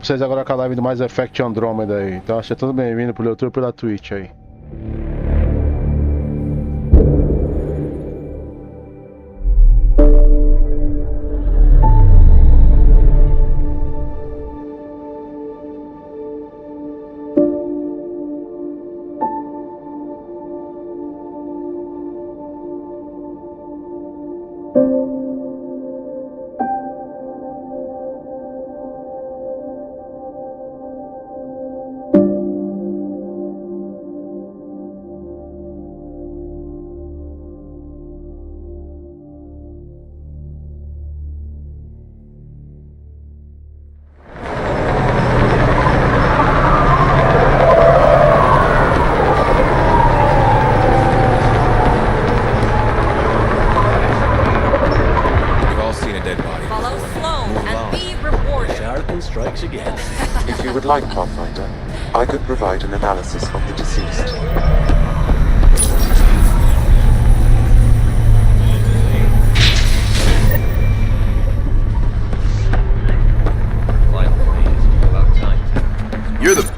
pra vocês agora com a live do Mais Effect Andromeda aí. Então seja tudo bem-vindo pro YouTube e pela Twitch aí. Like Pathfinder, I could provide an analysis of the deceased. You're the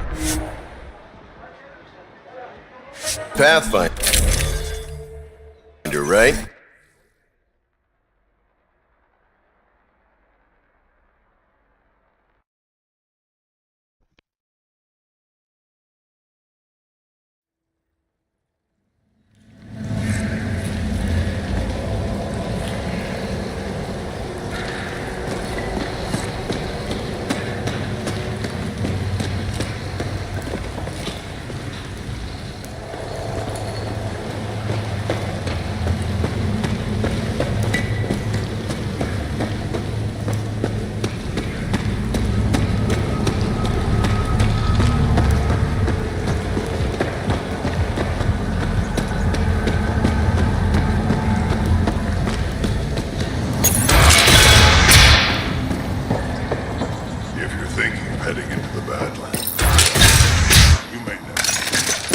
Pathfinder, right?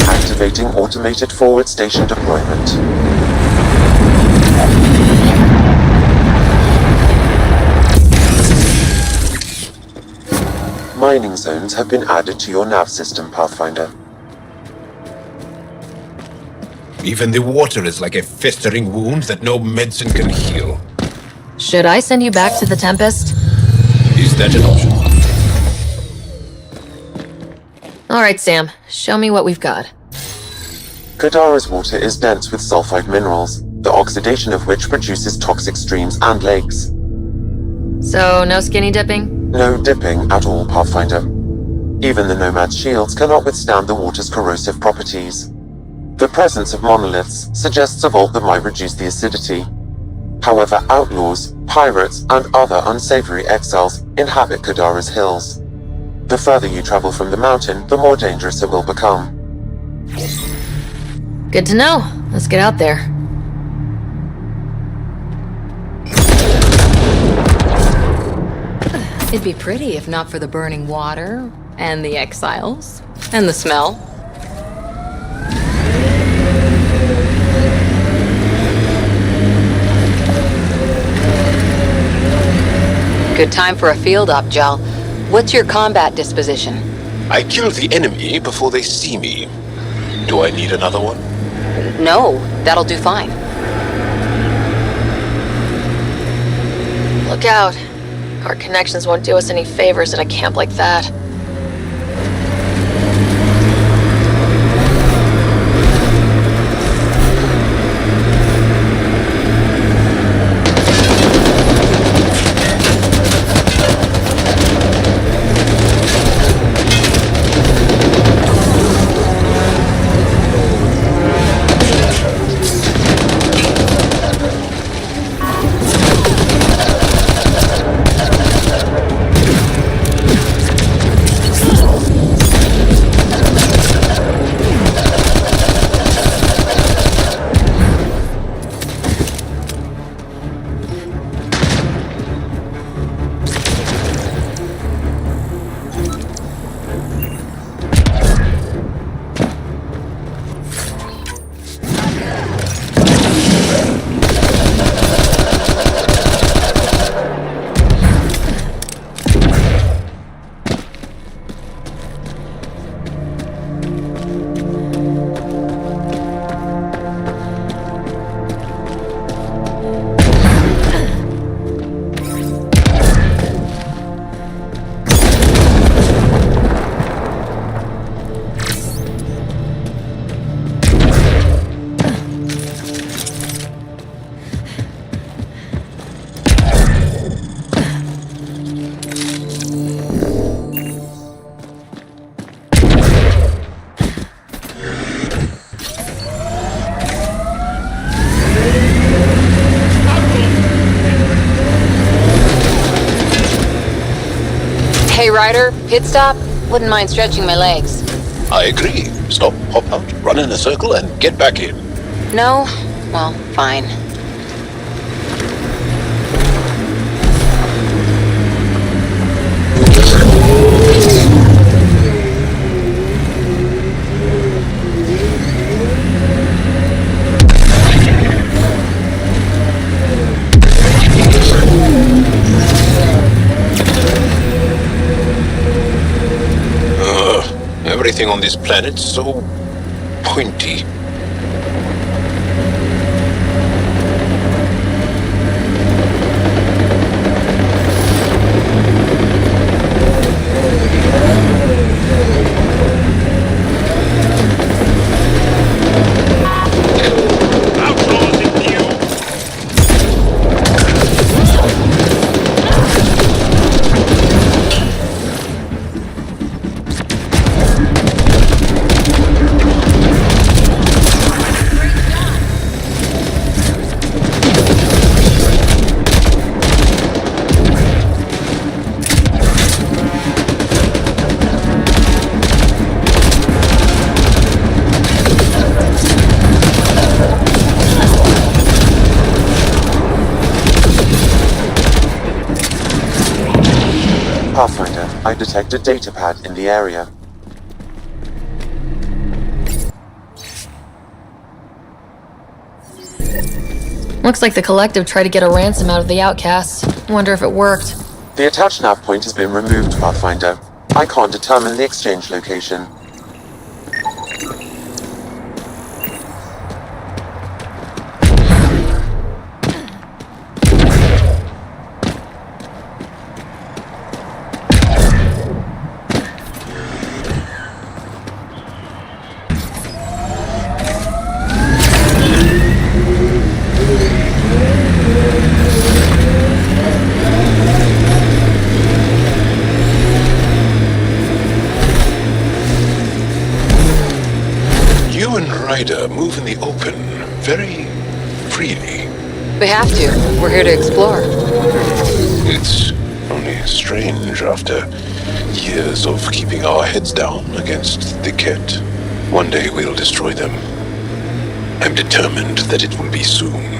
Activating automated forward station deployment. Mining zones have been added to your nav system, Pathfinder. Even the water is like a festering wound that no medicine can heal. Should I send you back to the Tempest? Is that an option? Alright, Sam. Show me what we've got. Kadara's water is dense with sulfide minerals, the oxidation of which produces toxic streams and lakes. So, no skinny dipping? No dipping at all, Pathfinder. Even the Nomad's shields cannot withstand the water's corrosive properties. The presence of monoliths suggests a vault that might reduce the acidity. However, outlaws, pirates, and other unsavory exiles inhabit Kadara's hills. The further you travel from the mountain, the more dangerous it will become. Good to know. Let's get out there. It'd be pretty if not for the burning water, and the exiles, and the smell. Good time for a field op, Jal. What's your combat disposition? I kill the enemy before they see me. Do I need another one? No, that'll do fine. Look out. Our connections won't do us any favors in a camp like that. Ryder, pit stop? Wouldn't mind stretching my legs. I agree. Stop, hop out, run in a circle, and get back in. No? Well, fine. Everything on this planet's so pointy. Pathfinder, I detect a data pad in the area. Looks like the Collective tried to get a ransom out of the outcasts. Wonder if it worked. The attached nav point has been removed, Pathfinder. I can't determine the exchange location. You and Ryder move in the open very freely. We have to. We're here to explore. It's only strange after years of keeping our heads down against the Ket. One day we'll destroy them. I'm determined that it will be soon.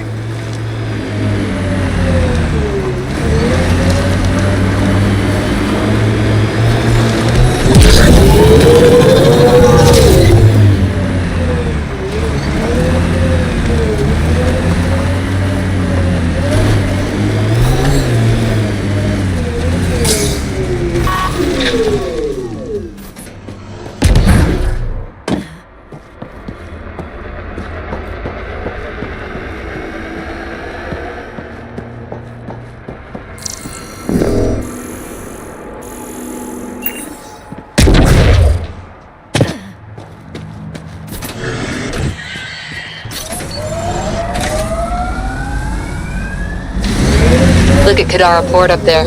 Look at Kadara Port up there.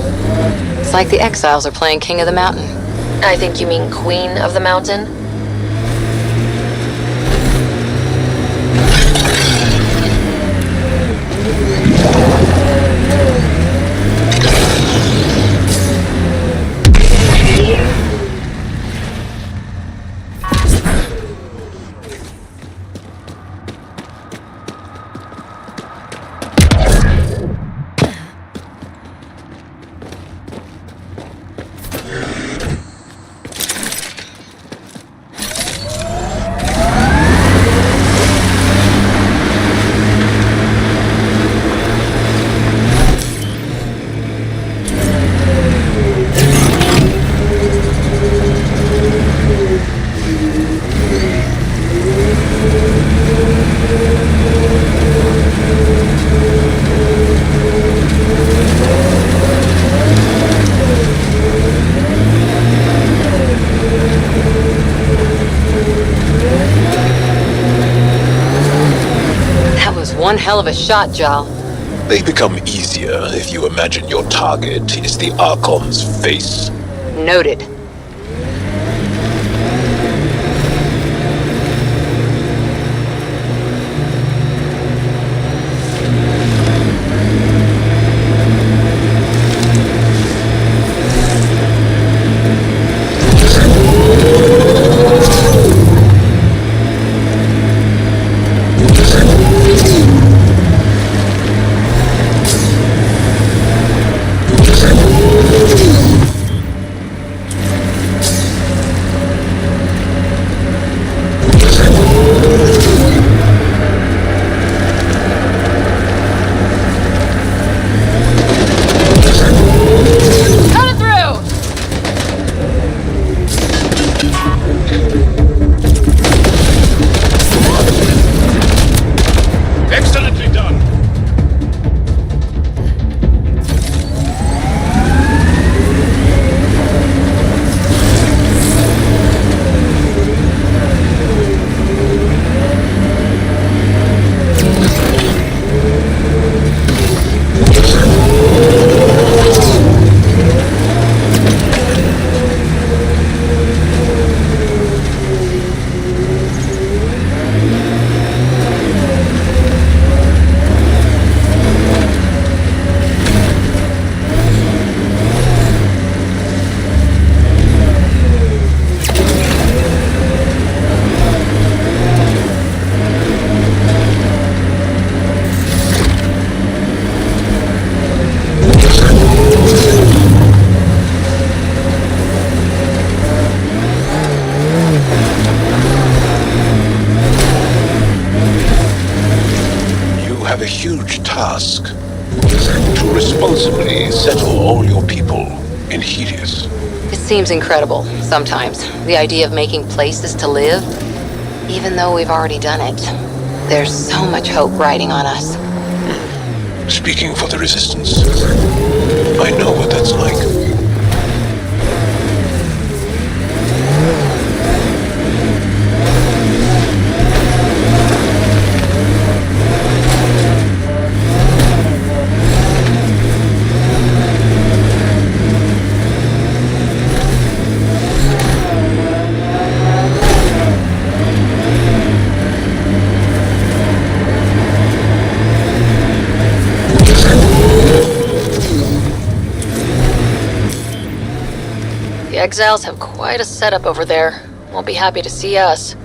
It's like the Exiles are playing King of the Mountain. I think you mean Queen of the Mountain? One hell of a shot, Jal. They become easier if you imagine your target is the Archon's face. Noted. a huge task. To responsibly settle all your people in Helios. It seems incredible, sometimes. The idea of making places to live, even though we've already done it. There's so much hope riding on us. Speaking for the Resistance, I know what that's like. The exiles have quite a setup over there. Won't be happy to see us.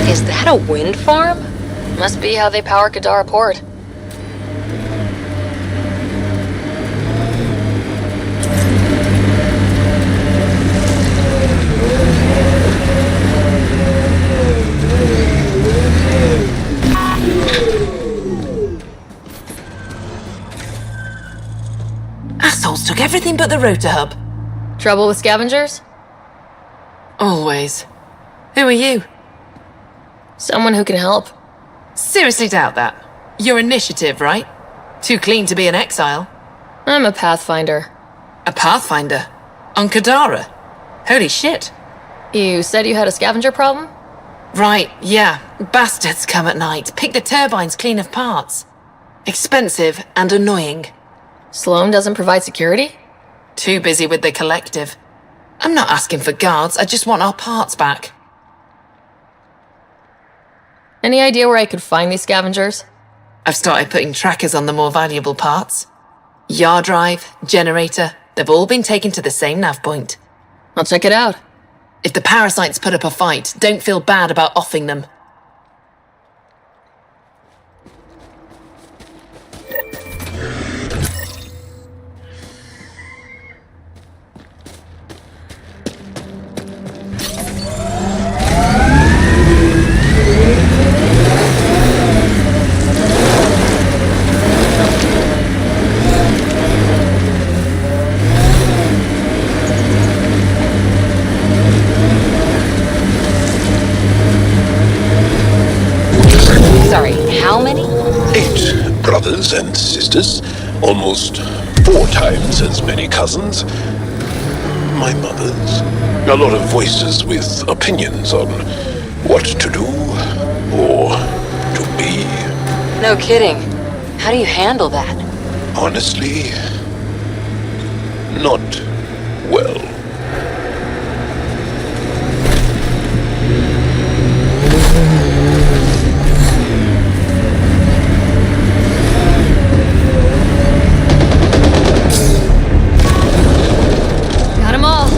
Is that a wind farm? Must be how they power Kadara Port. Assholes took everything but the rotor hub. Trouble with scavengers? Always. Who are you? Someone who can help. Seriously doubt that. Your initiative, right? Too clean to be an exile. I'm a Pathfinder. A Pathfinder? On Kadara? Holy shit. You said you had a scavenger problem? Right, yeah. Bastards come at night, pick the turbines clean of parts. Expensive and annoying. Sloan doesn't provide security? Too busy with the collective. I'm not asking for guards, I just want our parts back. Any idea where I could find these scavengers? I've started putting trackers on the more valuable parts. Yard drive, generator, they've all been taken to the same nav point. I'll check it out. If the parasites put up a fight, don't feel bad about offing them. Sorry, how many? 8 brothers and sisters, almost 4 times as many cousins. My mother's. A lot of voices with opinions on what to do or to be. No kidding. How do you handle that? Honestly, not well. Got 'em all.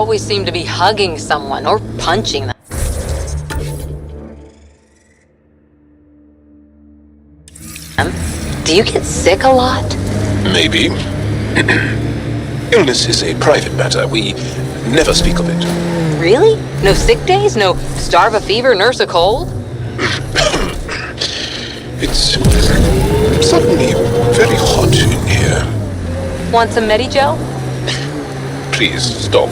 always seem to be hugging someone or punching them. Do you get sick a lot? Maybe. Illness is a private matter. We never speak of it. Really? No sick days? No starve a fever, nurse a cold? It's suddenly very hot in here. Want some Medigel? Please stop.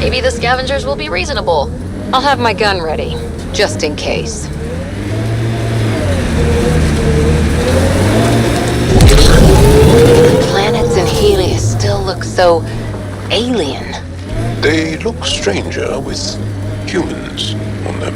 Maybe the scavengers will be reasonable. I'll have my gun ready, just in case. Planets in Helios still look so alien. They look stranger with humans on them.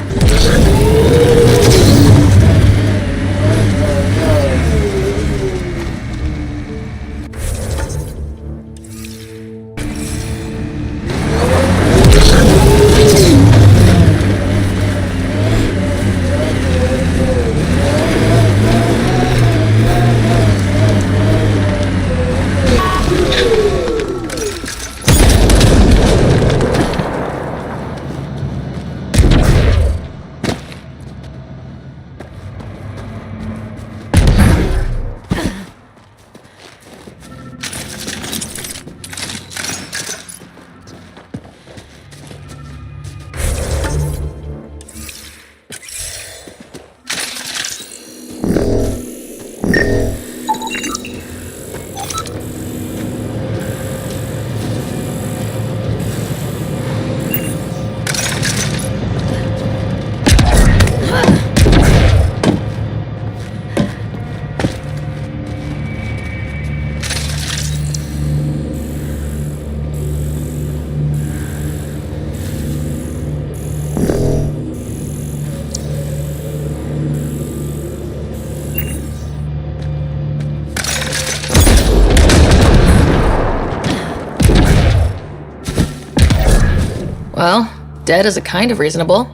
Well, dead is a kind of reasonable.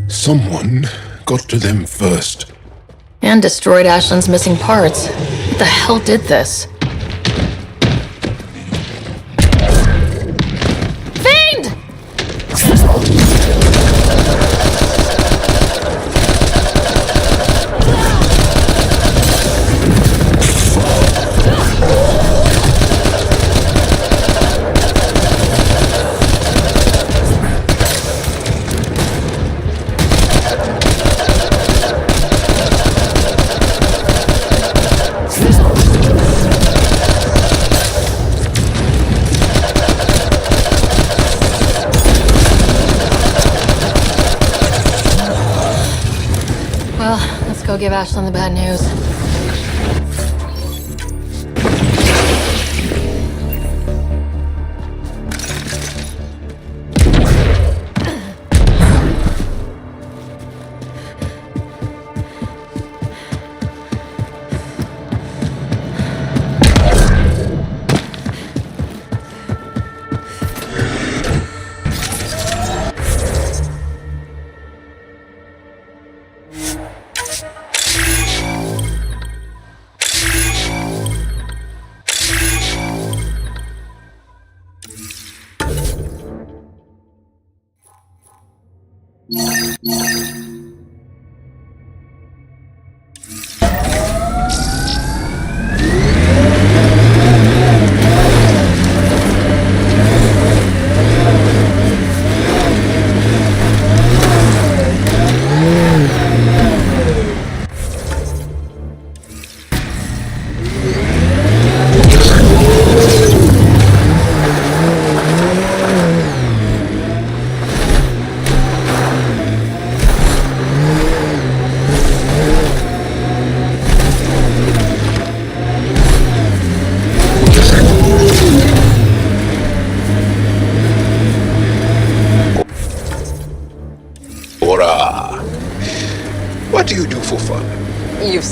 Someone got to them first. And destroyed Ashland's missing parts. What the hell did this? Fiend! Well, let's go give Ashland the bad news.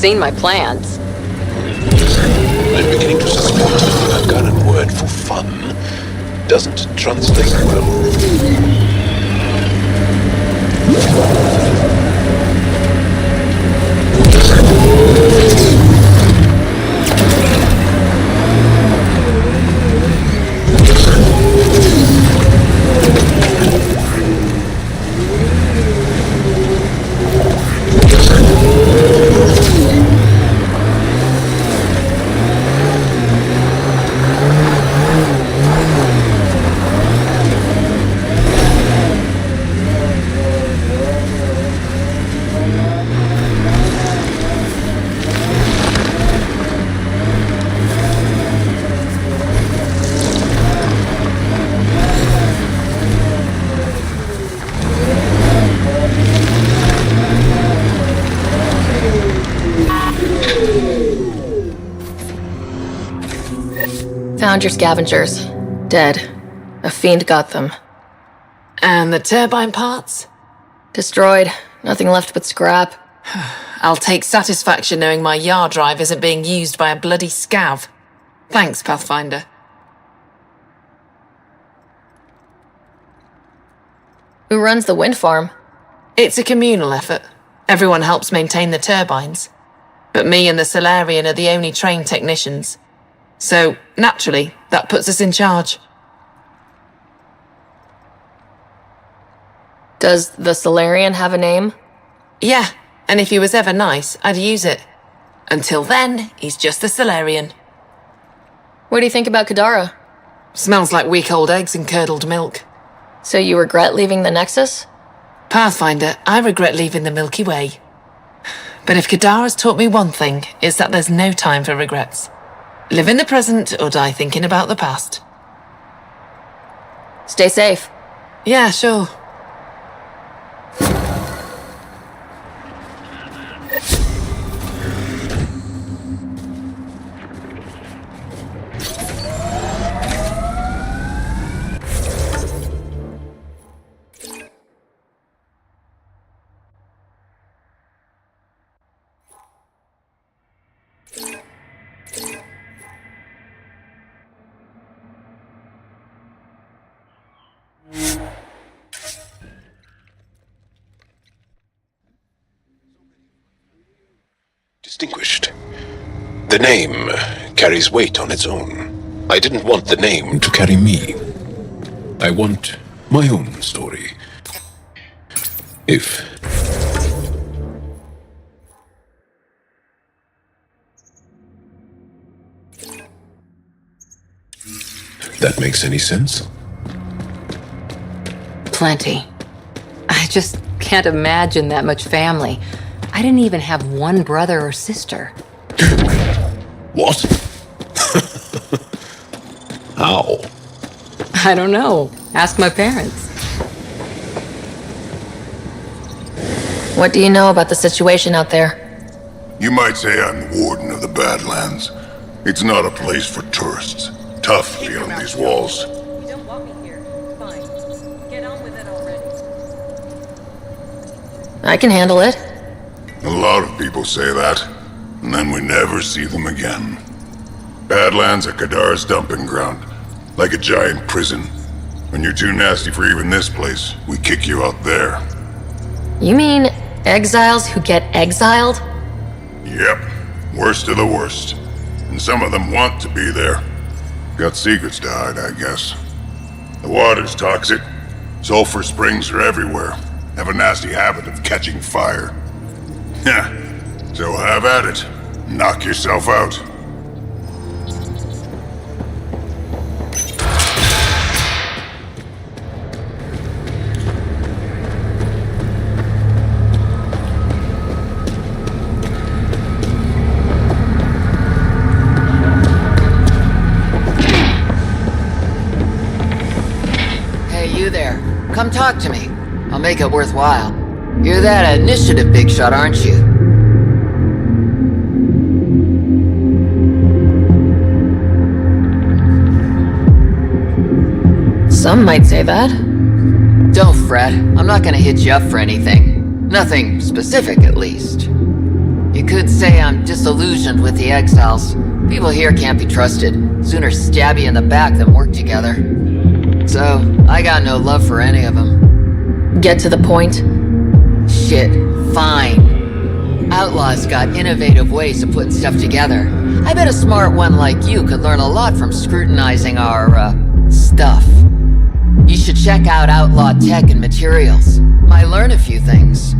seen my plans. I'm beginning to suspect that the Gunnan word for fun doesn't translate well. Found your scavengers. Dead. A fiend got them. And the turbine parts? Destroyed. Nothing left but scrap. I'll take satisfaction knowing my yard drive isn't being used by a bloody scav. Thanks, Pathfinder. Who runs the wind farm? It's a communal effort. Everyone helps maintain the turbines. But me and the Solarian are the only trained technicians. So, naturally, that puts us in charge. Does the Solarian have a name? Yeah, and if he was ever nice, I'd use it. Until then, he's just the Solarian. What do you think about Kadara? Smells like week old eggs and curdled milk. So you regret leaving the Nexus? Pathfinder, I regret leaving the Milky Way. But if Kadara's taught me one thing, it's that there's no time for regrets. Live in the present or die thinking about the past. Stay safe. Yeah, sure. Distinguished. The name carries weight on its own. I didn't want the name to carry me. I want my own story. If that makes any sense? Plenty. I just can't imagine that much family. I didn't even have one brother or sister. What? How? I don't know. Ask my parents. What do you know about the situation out there? You might say I'm the warden of the Badlands. It's not a place for tourists. Tough beyond these walls. You don't want me here. Fine. Get on with it already. I can handle it. A lot of people say that, and then we never see them again. Badlands are Kadar's dumping ground, like a giant prison. When you're too nasty for even this place, we kick you out there. You mean exiles who get exiled? Yep, worst of the worst. And some of them want to be there. Got secrets to hide, I guess. The water's toxic. Sulfur springs are everywhere. Have a nasty habit of catching fire. Yeah, so have at it. Knock yourself out. Hey, you there. Come talk to me. I'll make it worthwhile. You're that initiative big shot, aren't you? Some might say that. Don't fret. I'm not gonna hit you up for anything. Nothing specific, at least. You You could say I'm disillusioned with the exiles. People here can't be trusted. Sooner stab you in the back than work together. So, I got no love for any of them. Get to the point. Shit, fine. Outlaws got innovative ways of putting stuff together. I bet a smart one like you could learn a lot from scrutinizing our, stuff. You should check out Outlaw Tech and Materials. Might learn a few things.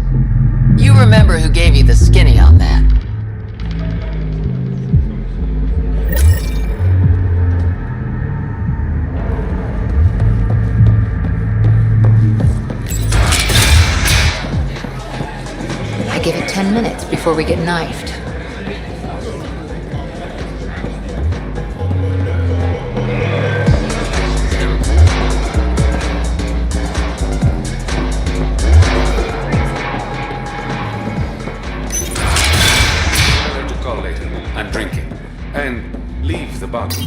You remember who gave you the skinny on that. I give it 10 minutes before we get knifed. To call later. I'm drinking. And leave the bottle.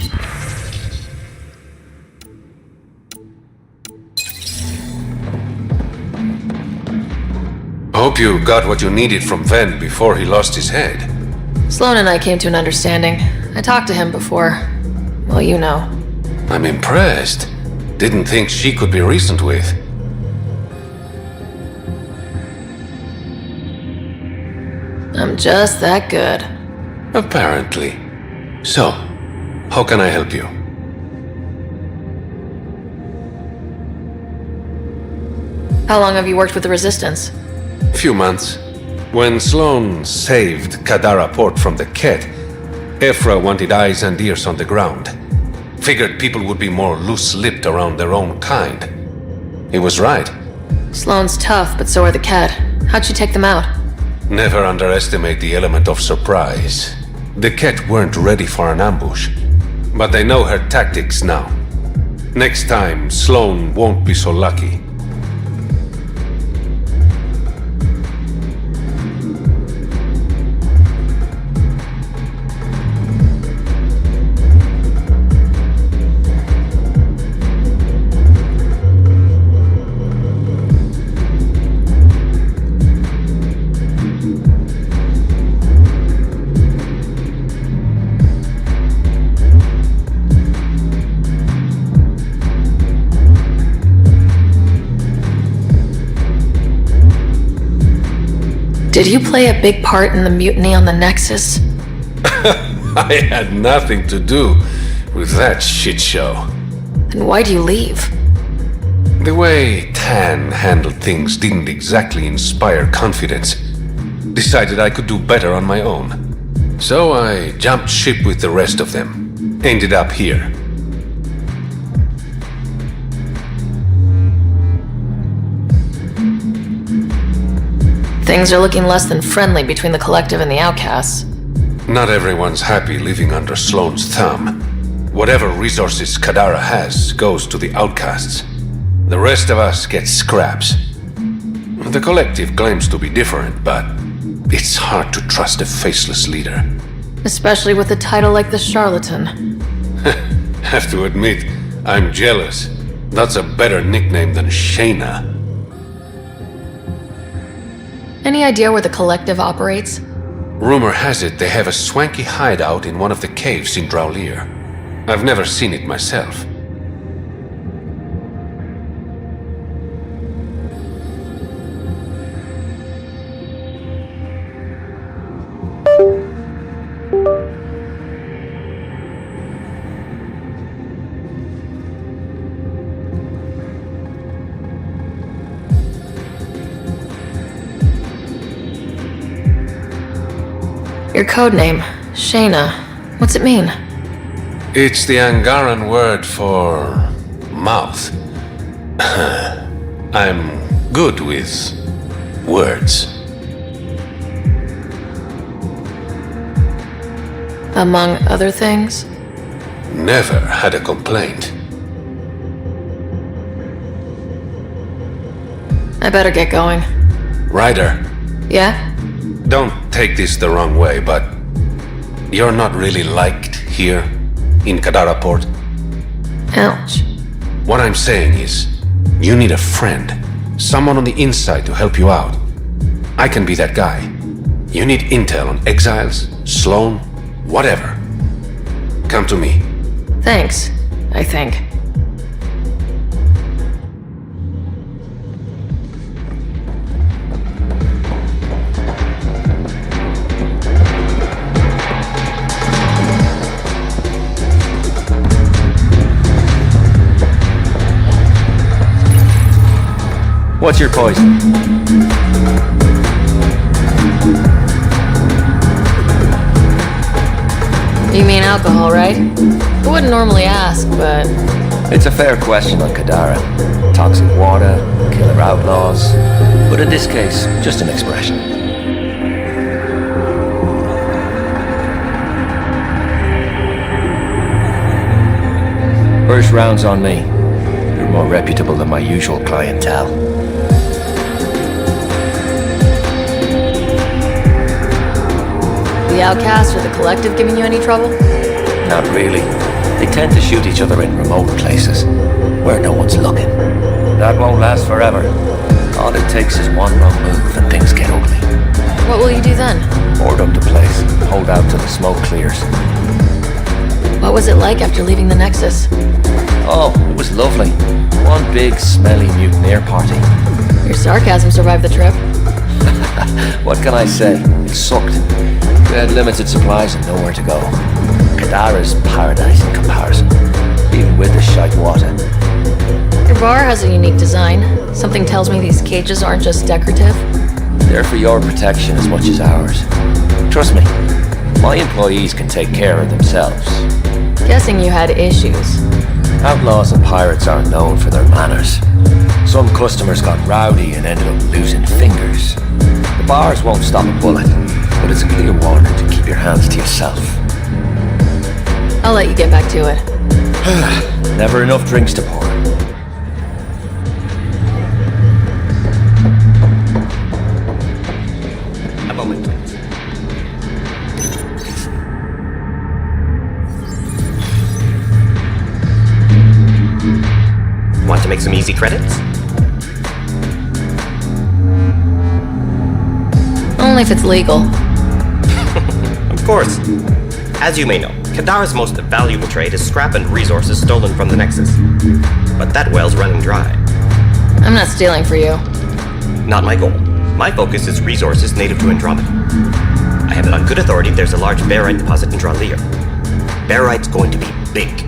Hope you got what you needed from Ven before he lost his head. Sloan and I came to an understanding. I talked to him before. Well, you know. I'm impressed. Didn't think she could be reasoned with. I'm just that good. Apparently. So, how can I help you? How long have you worked with the Resistance? Few months. When Sloan saved Kadara Port from the Ket, Ephra wanted eyes and ears on the ground. Figured people would be more loose-lipped around their own kind. He was right. Sloan's tough, but so are the Ket. How'd you take them out? Never underestimate the element of surprise. The Ket weren't ready for an ambush, but they know her tactics now. Next time, Sloan won't be so lucky. Did you play a big part in the mutiny on the Nexus? I had nothing to do with that shit show. Then why'd you leave? The way Tan handled things didn't exactly inspire confidence. Decided I could do better on my own. So I jumped ship with the rest of them. Ended up here. Things are looking less than friendly between the Collective and the Outcasts. Not everyone's happy living under Sloan's thumb. Whatever resources Kadara has goes to the Outcasts. The rest of us get scraps. The Collective claims to be different, but it's hard to trust a faceless leader. Especially with a title like the Charlatan. Have to admit, I'm jealous. That's a better nickname than Shayna. Any idea where the Collective operates? Rumor has it they have a swanky hideout in one of the caves in Draulir. I've never seen it myself. Your codename, Shayna. What's it mean? It's the Angaran word for mouth. I'm good with words. Among other things? Never had a complaint. I better get going. Ryder, Yeah? don't take this the wrong way, but you're not really liked here in Kadara Port. Ouch. What I'm saying is, you need a friend, someone on the inside to help you out. I can be that guy. You need intel on exiles, Sloan, whatever. Come to me. Thanks, I think. What's your poison? You mean alcohol, right? I wouldn't normally ask, but... It's a fair question on Kadara. Toxic water, killer outlaws. But in this case, just an expression. First round's on me. You're more reputable than my usual clientele. The Outcast or the Collective giving you any trouble? Not really. They tend to shoot each other in remote places, where no one's looking. That won't last forever. All it takes is one wrong move and things get ugly. What will you do then? Board up the place, hold out till the smoke clears. What was it like after leaving the Nexus? Oh, it was lovely. One big, smelly mutineer party. Your sarcasm survived the trip. What can I say? It sucked. We had limited supplies and nowhere to go. Kadara's paradise in comparison, even with the shite water. Your bar has a unique design. Something tells me these cages aren't just decorative. They're for your protection as much as ours. Trust me, my employees can take care of themselves. Guessing you had issues. Outlaws and pirates aren't known for their manners. Some customers got rowdy and ended up losing fingers. The bars won't stop a bullet, but it's a clear warning to keep your hands to yourself. I'll let you get back to it. Never enough drinks to pour. A moment, please. Want to make some easy credits? Only if it's legal. Of course. As you may know, Kadara's most valuable trade is scrap and resources stolen from the Nexus. But that well's running dry. I'm not stealing for you. Not my goal. My focus is resources native to Andromeda. I have it on good authority there's a large barite deposit in Dralir. Barite's going to be big.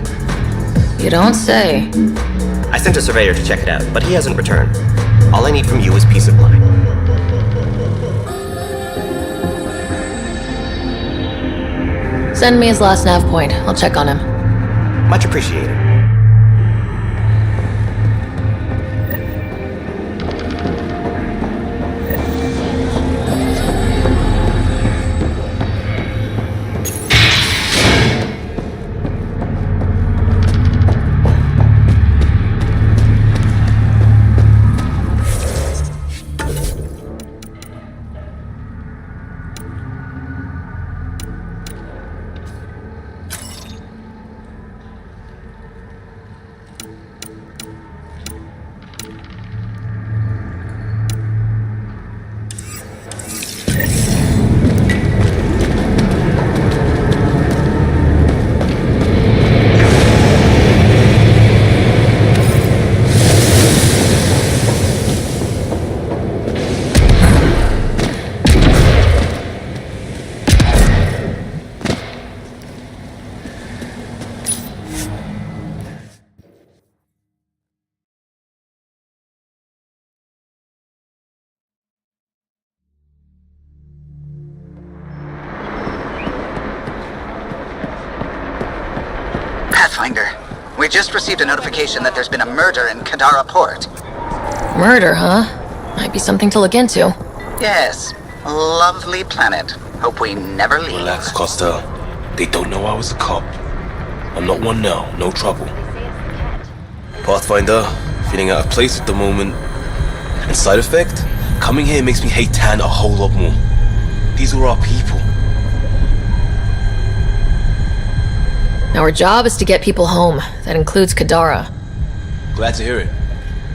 You don't say. I sent a surveyor to check it out, but he hasn't returned. All I need from you is peace of mind. Send me his last nav point. I'll check on him. Much appreciated. Pathfinder, we just received a notification that there's been a murder in Kadara Port. Murder, huh? Might be something to look into. Yes. Lovely planet. Hope we never leave. Relax, Costa. They don't know I was a cop. I'm not one now, no trouble. Pathfinder, feeling out of place at the moment. And side effect? Coming here makes me hate Tan a whole lot more. These are our people. Our job is to get people home. That includes Kadara. Glad to hear it.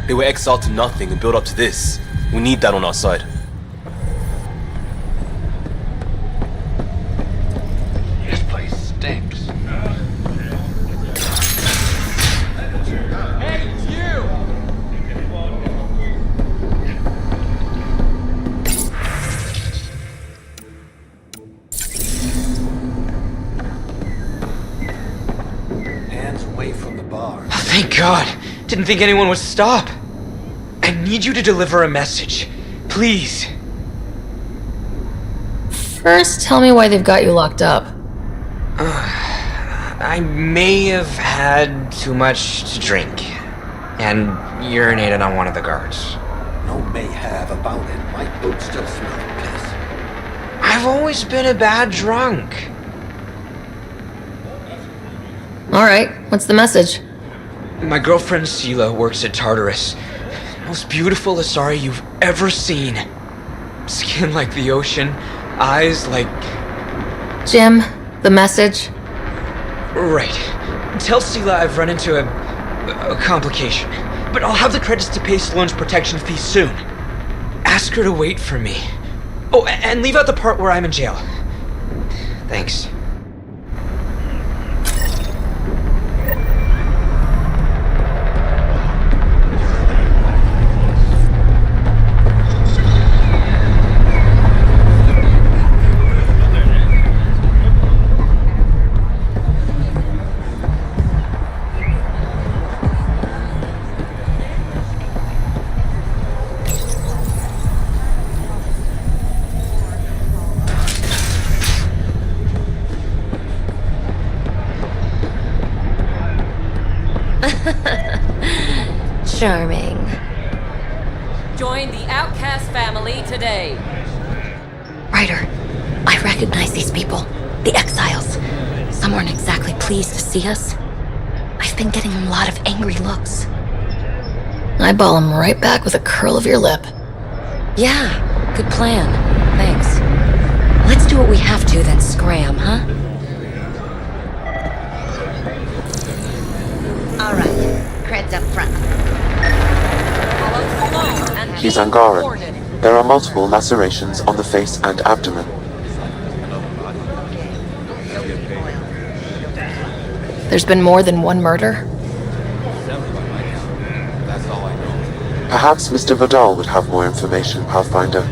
They were exiled to nothing and built up to this. We need that on our side. Oh, thank God. Didn't think anyone would stop. I need you to deliver a message. Please. First, tell me why they've got you locked up. I may have had too much to drink. And urinated on one of the guards. No may have about it. My boots still smell like piss. I've always been a bad drunk. Alright, what's the message? My girlfriend Sela works at Tartarus. Most beautiful Asari you've ever seen. Skin like the ocean, eyes like... Jim, the message? Right. Tell Sela I've run into a complication, but I'll have the credits to pay Sloane's protection fee soon. Ask her to wait for me. Oh, and leave out the part where I'm in jail. Thanks. Charming. Join the Outcast family today. Ryder, I recognize these people. The exiles. Some aren't exactly pleased to see us. I've been getting a lot of angry looks. Eyeball him right back with a curl of your lip. Yeah, good plan. Thanks. Let's do what we have to, then scram, huh? All right, creds up front. He's Angaran. There are multiple lacerations on the face and abdomen. There's been more than one murder? Perhaps Mr. Vidal would have more information, Pathfinder.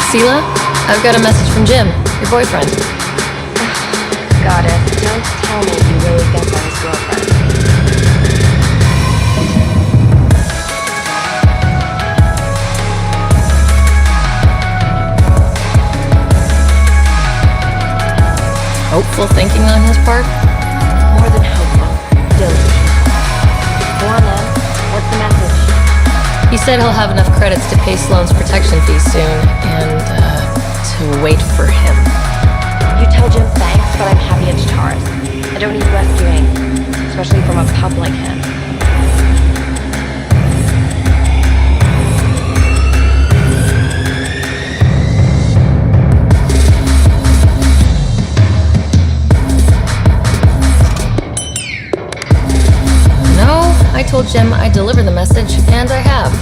Sela, I've got a message from Jim, your boyfriend. Got it. Don't tell me you really think I'm his girlfriend. Hopeful thinking on his part? More than hopeful. Diligent. Go on then. What's the message? He said he'll have enough credits to pay Sloane's protection fee soon, and, to wait for him. You tell Jim thanks, but I'm happy it's Taurus. I don't need rescuing, especially from a pup like him. No, I told Jim I'd deliver the message, and I have.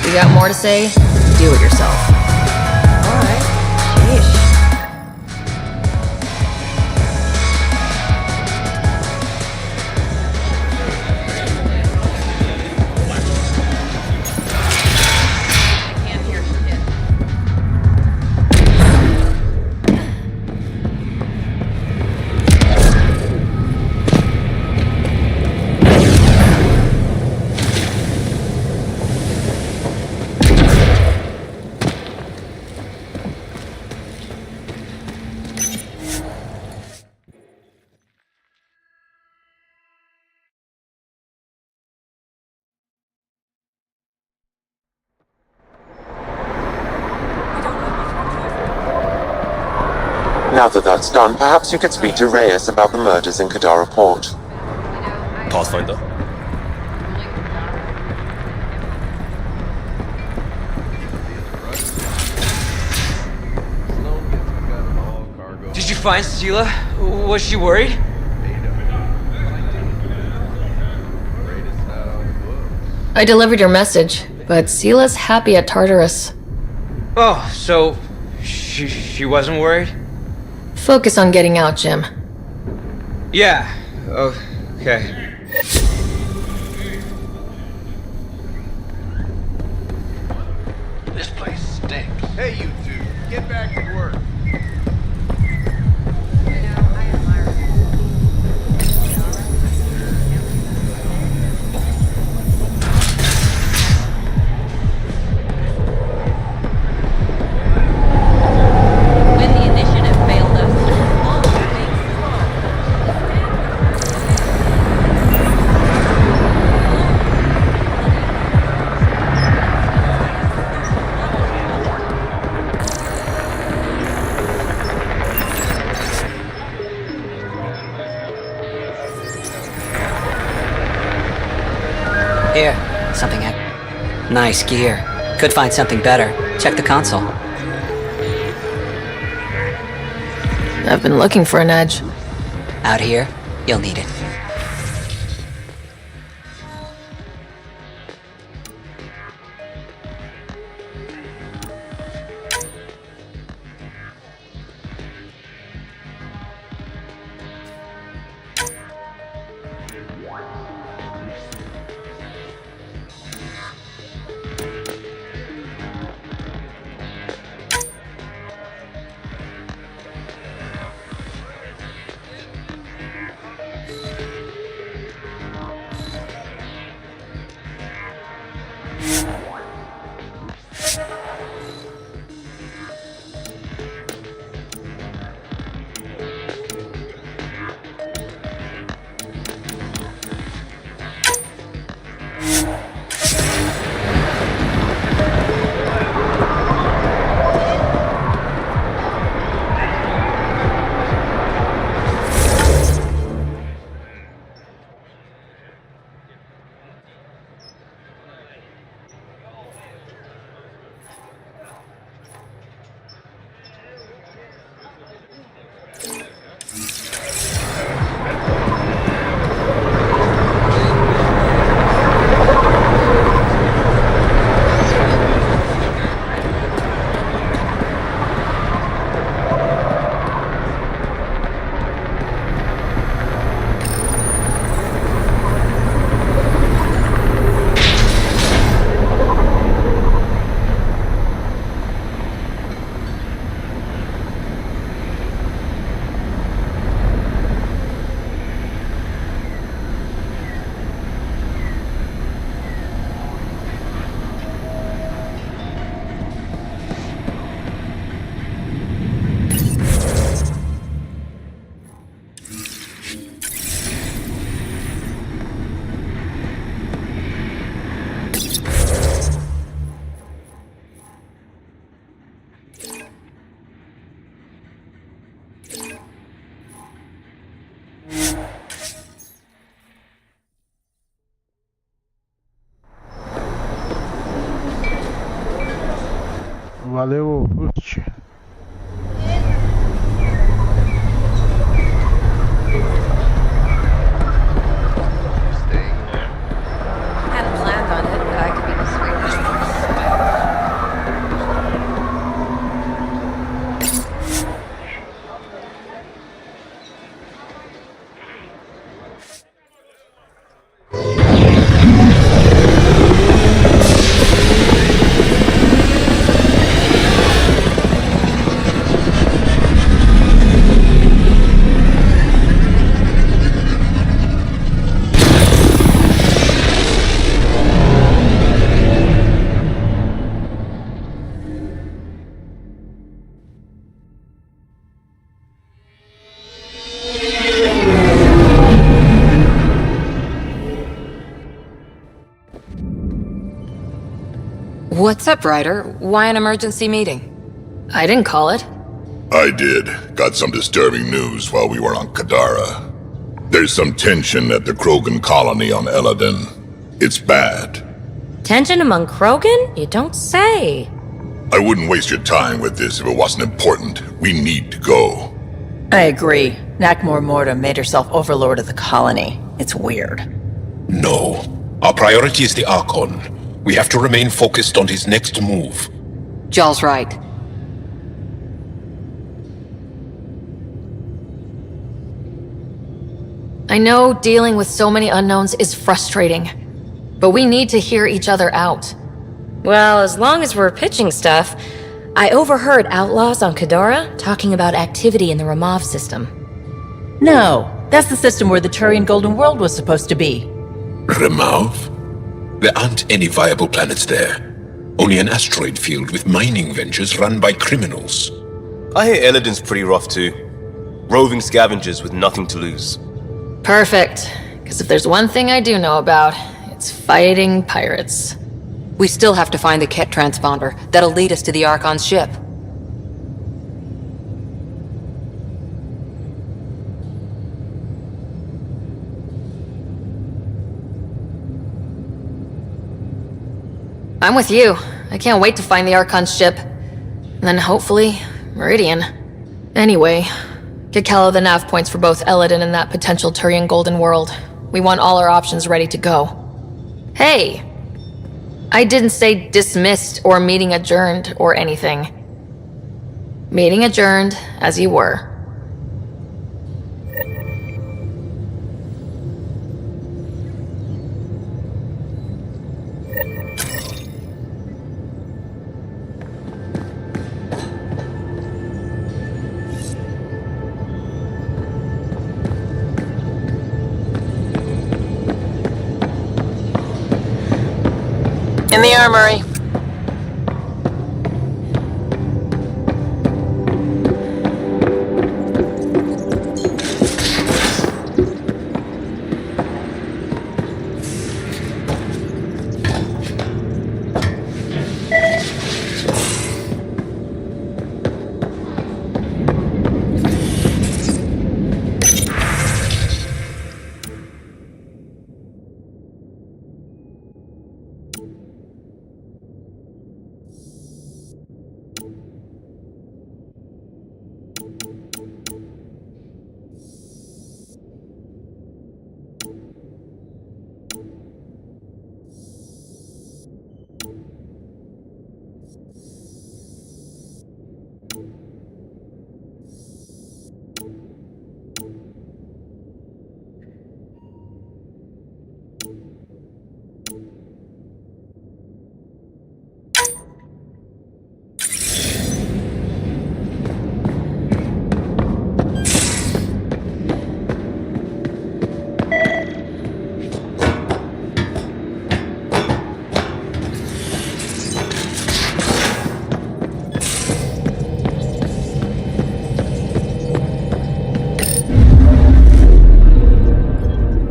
You got more to say? Do it yourself. Alright. Sheesh. Now that that's done, perhaps you could speak to Reyes about the murders in Kadara Port. Pathfinder? Did you find Sela? Was she worried? I delivered your message, but Sela's happy at Tartarus. Oh, so she wasn't worried? Focus on getting out, Jim. Yeah. Okay. This place stinks. Hey, you two, get back to work. When the initiative failed us, all remains Here, something nice gear. Could find something better. Check the console. I've been looking for an edge. Out here, you'll need it. Valeu, Ruth. hadn't planned on it, but I could be persuaded. What's up, Ryder? Why an emergency meeting? I didn't call it. I did. Got some disturbing news while we were on Kadara. There's some tension at the Krogan colony on Eladin. It's bad. Tension among Krogan? You don't say. I wouldn't waste your time with this if it wasn't important. We need to go. I agree. Nakmor Morta made herself overlord of the colony. It's weird. No. Our priority is the Archon. We have to remain focused on his next move. Jall's right. I know dealing with so many unknowns is frustrating, but we need to hear each other out. Well, as long as we're pitching stuff, I overheard outlaws on Kadara talking about activity in the Ramov system. No, that's the system where the Turian Golden World was supposed to be. Remov? There aren't any viable planets there. Only an asteroid field with mining ventures run by criminals. I hear Eladin's pretty rough too. Roving scavengers with nothing to lose. Perfect, because if there's one thing I do know about, it's fighting pirates. We still have to find the Ket transponder. That'll lead us to the Archon's ship. I'm with you. I can't wait to find the Archon's ship. And then hopefully, Meridian. Anyway, get Kello the nav points for both Eladin and that potential Turian Golden World. We want all our options ready to go. Hey! I didn't say dismissed or meeting adjourned or anything. Meeting adjourned as you were. In the armory.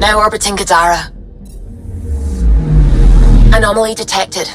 Now orbiting Kadara. Anomaly detected.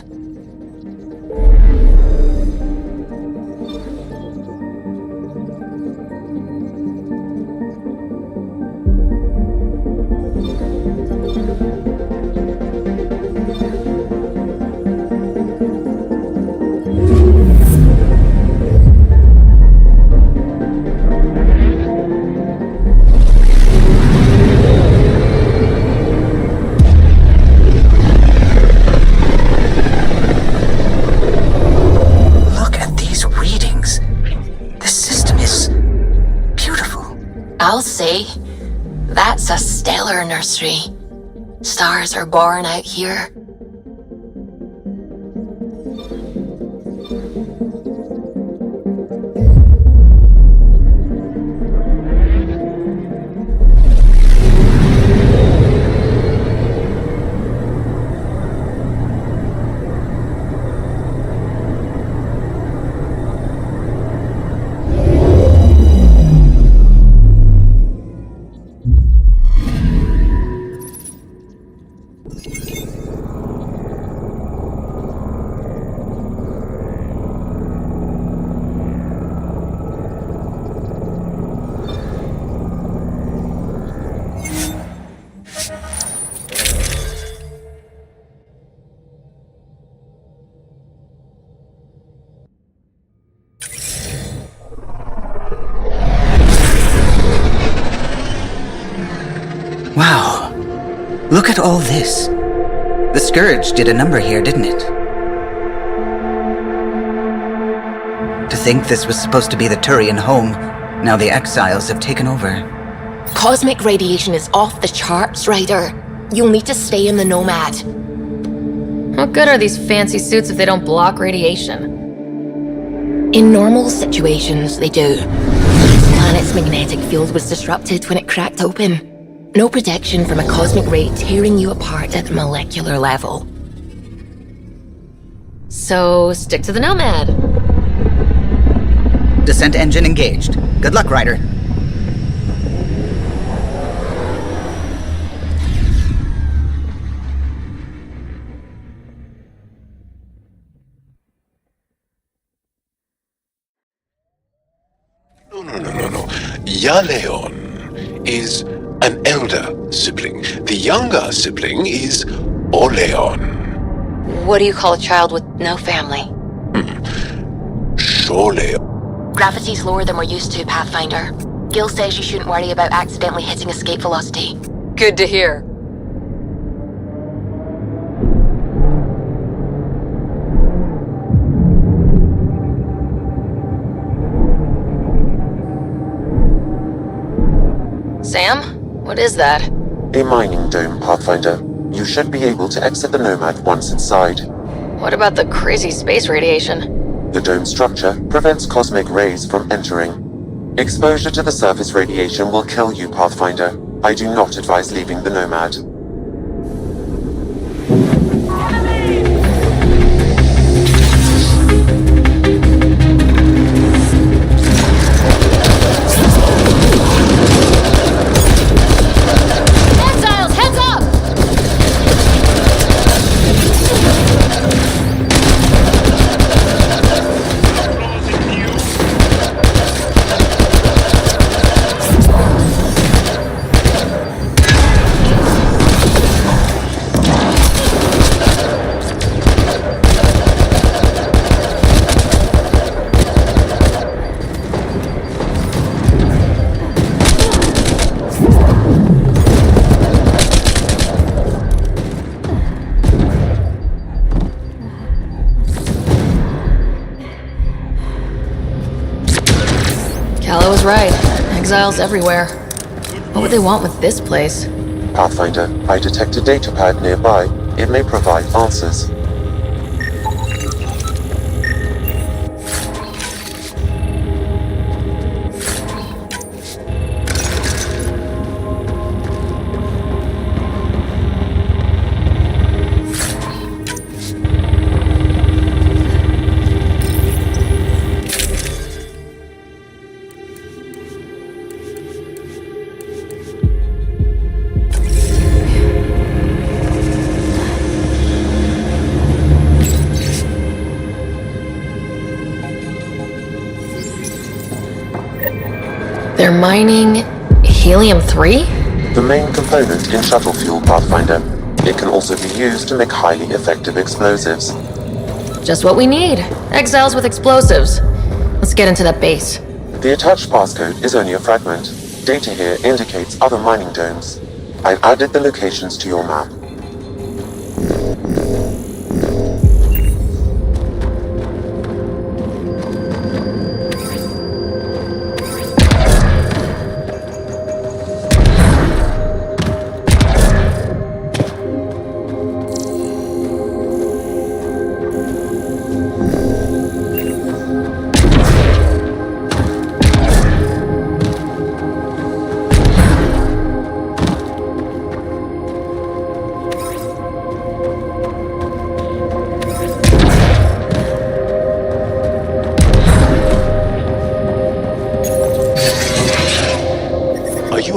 I'll say, that's a stellar nursery. Stars are born out here. Wow. Look at all this. The Scourge did a number here, didn't it? To think this was supposed to be the Turian home, now the Exiles have taken over. Cosmic radiation is off the charts, Ryder. You'll need to stay in the Nomad. What good are these fancy suits if they don't block radiation? In normal situations, they do. The planet's magnetic field was disrupted when it cracked open. No protection from a cosmic ray tearing you apart at the molecular level. So, stick to the Nomad. Descent engine engaged. Good luck, Ryder. No. Yaleon is an elder sibling. The younger sibling is Oleon. What do you call a child with no family? Surely. Gravity's lower than we're used to, Pathfinder. Gil says you shouldn't worry about accidentally hitting escape velocity. Good to hear. Sam? What is that? A mining dome, Pathfinder. You should be able to exit the Nomad once inside. What about the crazy space radiation? The dome structure prevents cosmic rays from entering. Exposure to the surface radiation will kill you, Pathfinder. I do not advise leaving the Nomad. Calla was right. Exiles everywhere. What would they want with this place? Pathfinder, I detect a datapad nearby. It may provide answers. They're mining helium-3? The main component in shuttle fuel, Pathfinder. It can also be used to make highly effective explosives. Just what we need. Exiles with explosives. Let's get into that base. The attached passcode is only a fragment. Data here indicates other mining domes. I've added the locations to your map.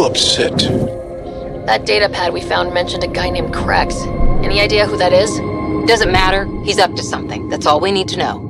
Upset. That datapad we found mentioned a guy named Krex. Any idea who that is? Doesn't matter. He's up to something. That's all we need to know.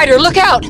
Strider, look out!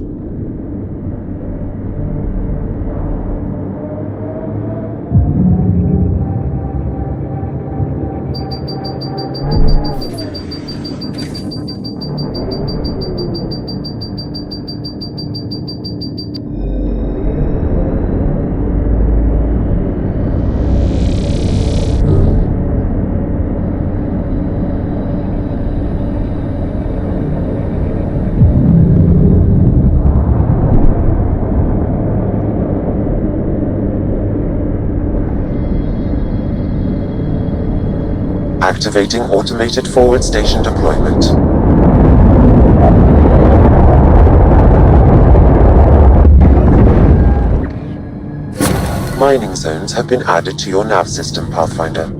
Activating automated forward station deployment. Mining zones have been added to your nav system, Pathfinder.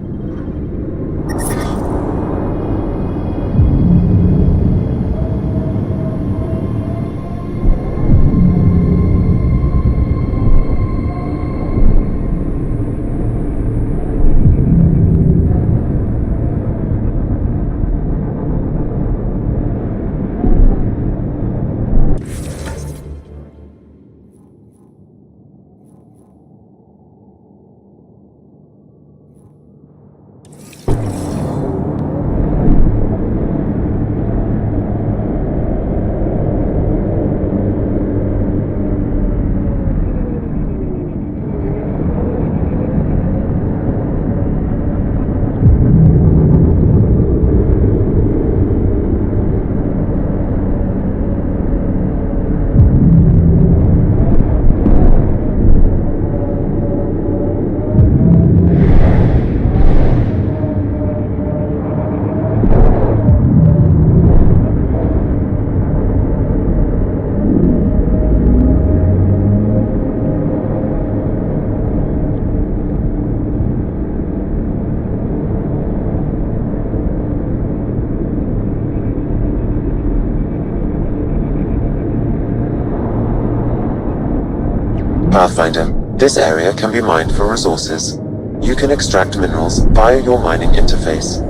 Pathfinder, this area can be mined for resources. You can extract minerals via your mining interface.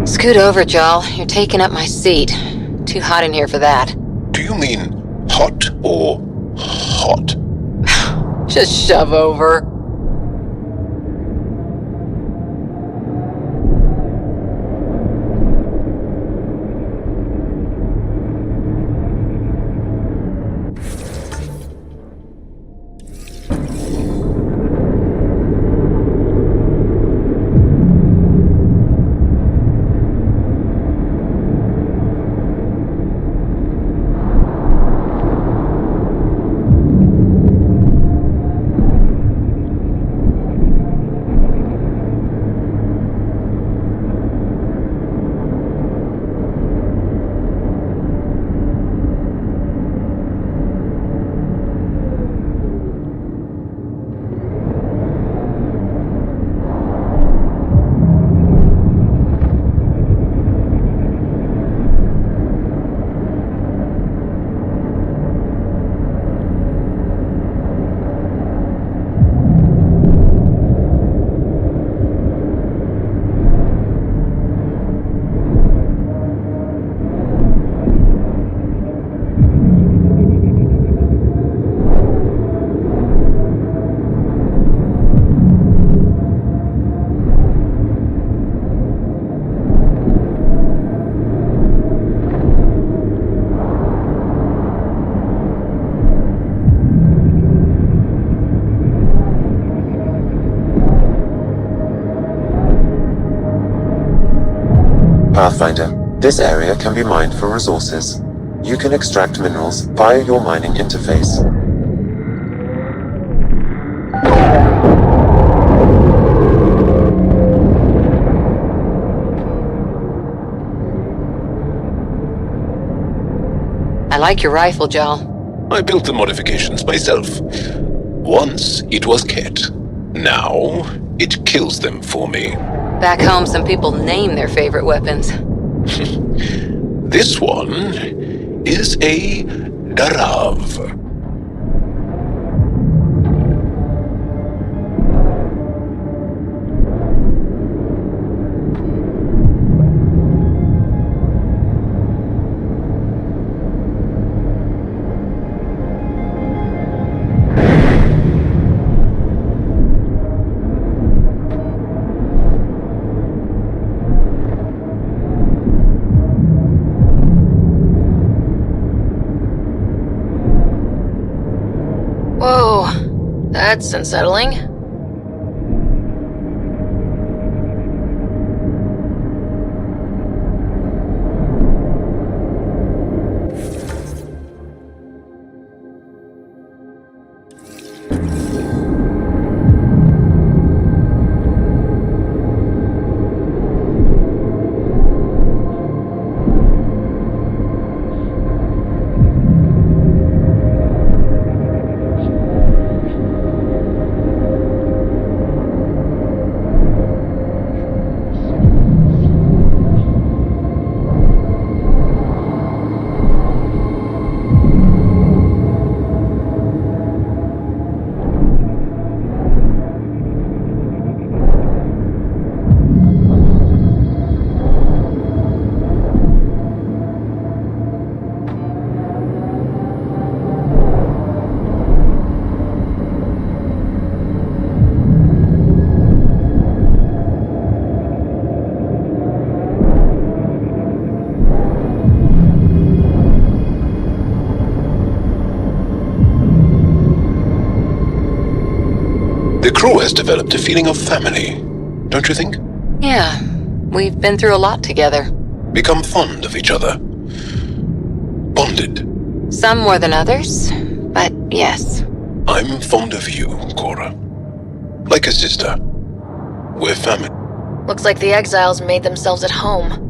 Scoot over, Jal. You're taking up my seat. Too hot in here for that. Do you mean hot or hot? Just shove over. Pathfinder, this area can be mined for resources. You can extract minerals via your mining interface. I like your rifle, Jal. I built the modifications myself. Once it was Ket. Now it kills them for me. Back home, some people name their favorite weapons. This one is a Darav. Whoa, that's unsettling. The crew has developed a feeling of family, don't you think? Yeah, we've been through a lot together. Become fond of each other. Bonded. Some more than others, but yes. I'm fond of you, Cora. Like a sister. We're family. Looks like the exiles made themselves at home.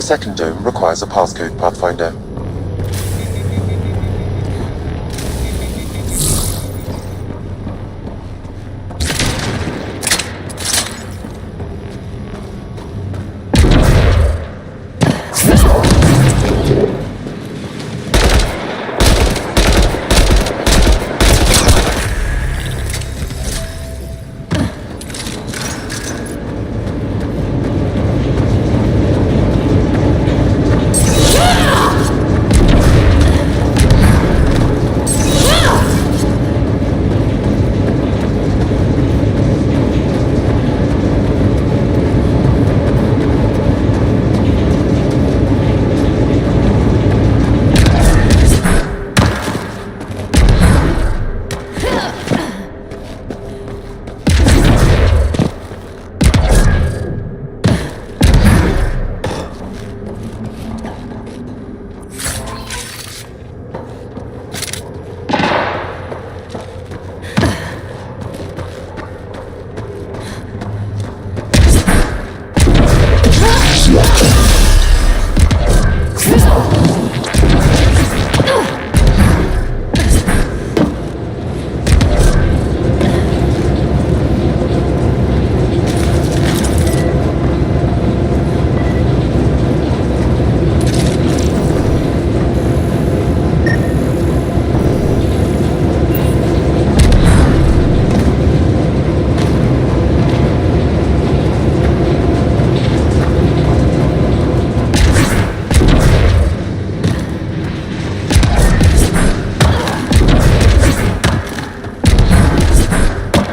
The second dome requires a passcode, Pathfinder.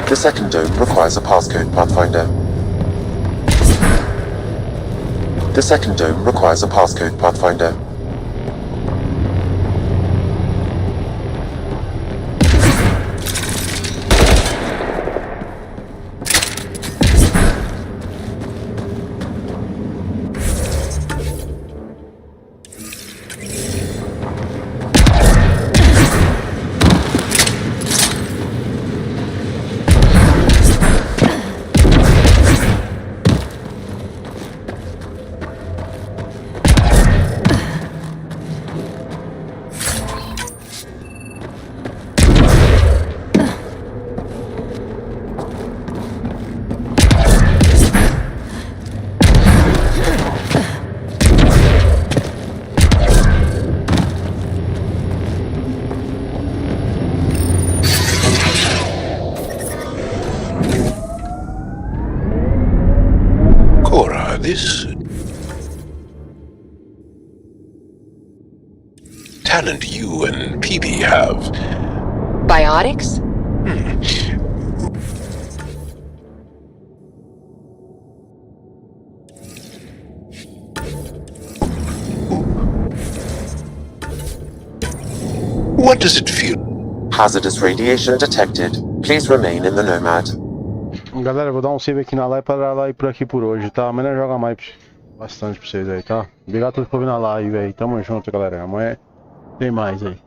The second dome requires a passcode, Pathfinder. The second dome requires a passcode, Pathfinder. This talent you and PB have. Biotics? What does it feel? Hazardous radiation detected. Please remain in the Nomad. Galera, eu vou dar um save aqui na live pra lá e por aqui por hoje, tá? Amanhã joga mais bastante pra vocês aí, tá? Obrigado a todos por vir na live aí. Tamo junto, galera. Amanhã tem mais aí.